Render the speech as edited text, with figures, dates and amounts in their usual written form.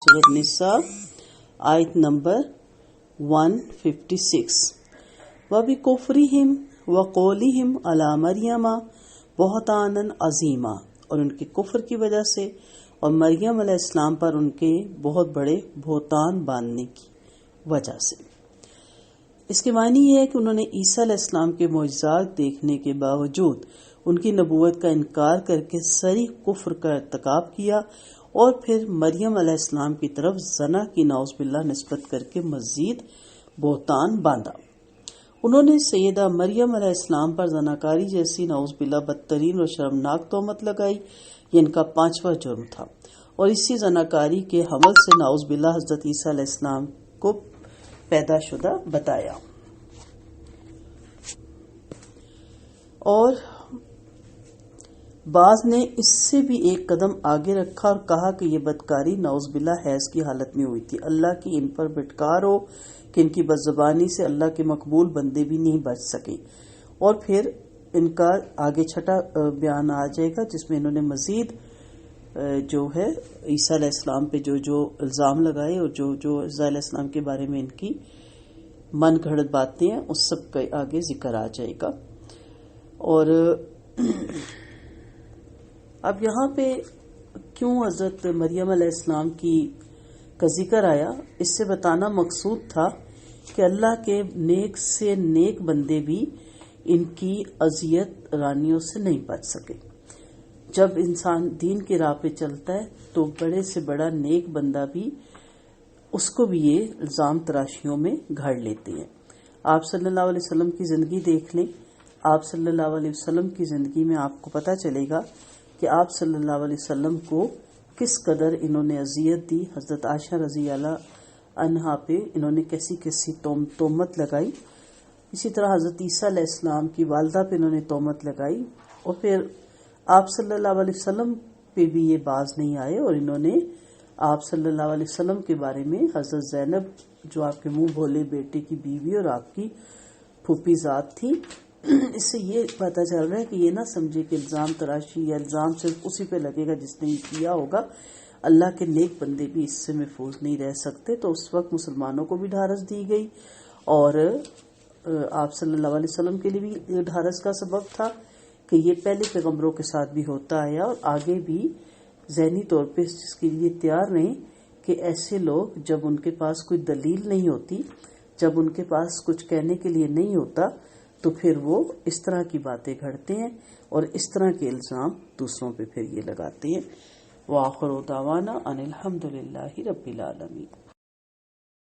सूरत निसा आयत नंबर 156। वबिकुफ्रिहिम वक़ौलिहिम अला मरियमा बहतानन अज़ीमा, और उनके कुफ्र की वजह से और मरियम अलैहिस्सलाम पर उनके बहुत बड़े बहतान बांधने की वजह से। इसके मानी ये है कि उन्होंने ईसा अलैहिस्सलाम के मोजज़ात देखने के बावजूद उनकी नबूवत का इनकार करके सरी कुफ्र का इर्तिकाब किया और फिर मरियम अलैहिस्सलाम की तरफ जना की नाउज़ुबिल्लाह निस्बत करके मज़ीद बहतान बांधा। उन्होंने सैयदा मरियम अलैहिस्सलाम पर ज़नाकारी जैसी नाउज़ुबिल्लाह बदतरीन और शर्मनाक तोहमत लगाई। ये इनका 5वां जुर्म था और इसी ज़नाकारी के हमल से नाउज़ुबिल्लाह हज़रत ईसा अलैहिस्सलाम को पैदाशुदा बताया। और बाज ने इससे भी एक कदम आगे रखा और कहा कि यह बदकारी नाउज़ुबिल्लाह हैज़ की हालत में हुई थी। अल्लाह की इन पर बिटकार हो कि इनकी बदज़बानी से अल्लाह के मकबूल बंदे भी नहीं बच सके। और फिर इनका आगे छठा बयान आ जाएगा जिसमें इन्होंने मजीद जो है ईसा अलैहिस्सलाम पे जो इल्ज़ाम लगाए और जो ईसा अलैहिस्सलाम के बारे में इनकी मन घड़त बातें हैं उस सब का आगे जिक्र आ जाएगा। और अब यहाँ पे क्यों हज़रत मरियम अलैहिस्सलाम का जिक्र आया, इससे बताना मकसूद था कि अल्लाह के नेक से नेक बंदे भी इनकी अजियत रानियों से नहीं बच सके। जब इंसान दीन की राह पे चलता है तो बड़े से बड़ा नेक बंदा भी उसको भी ये इल्ज़ाम तराशियों में घड़ लेते हैं। आप सल्लल्लाहु अलैहि वसल्लम की ज़िंदगी देख लें। आप सल्लल्लाहु अलैहि वसल्लम की ज़िंदगी में आपको पता चलेगा कि आप सल्लल्लाहु अलैहि वसल्लम को किस कदर इन्होंने अजियत दी। हज़रत आयशा रज़ी अल्लाह अन्हा पे इन्होंने कैसी कैसी तोहमत लगाई। इसी तरह हज़रत ईसा अलैहिस्सलाम की वालदा पे इन्होंने तोहमत लगाई और फिर आप सल्लल्लाहु अलैहि वसल्लम पे भी ये बाज नहीं आए और इन्होंने आप सल्लल्लाहु अलैहि वसल्लम के बारे में हज़रत ज़ैनब जो आपके मुंह भोले बेटे की बीवी और आपकी फूफी ज़ात थी, इससे ये पता चल रहा है कि ये ना समझे कि इल्ज़ाम तराशी या इल्ज़ाम सिर्फ उसी पे लगेगा जिसने ये किया होगा। अल्लाह के नेक बंदे भी इससे महफूज नहीं रह सकते। तो उस वक्त मुसलमानों को भी ढारस दी गई और आप सल्लल्लाहु अलैहि वसल्लम के लिए भी ढारस का सबब था कि ये पहले पैगंबरों के साथ भी होता आया और आगे भी ज़हनी तौर पे इसके लिए तैयार रहें कि ऐसे लोग जब उनके पास कोई दलील नहीं होती, जब उनके पास कुछ कहने के लिए नहीं होता, तो फिर वो इस तरह की बातें घड़ते हैं और इस तरह के इल्ज़ाम दूसरों पे फिर ये लगाते हैं। व आखिर दावाना अनिल हम्दुलिल्लाहि रब्बिल आलमीन।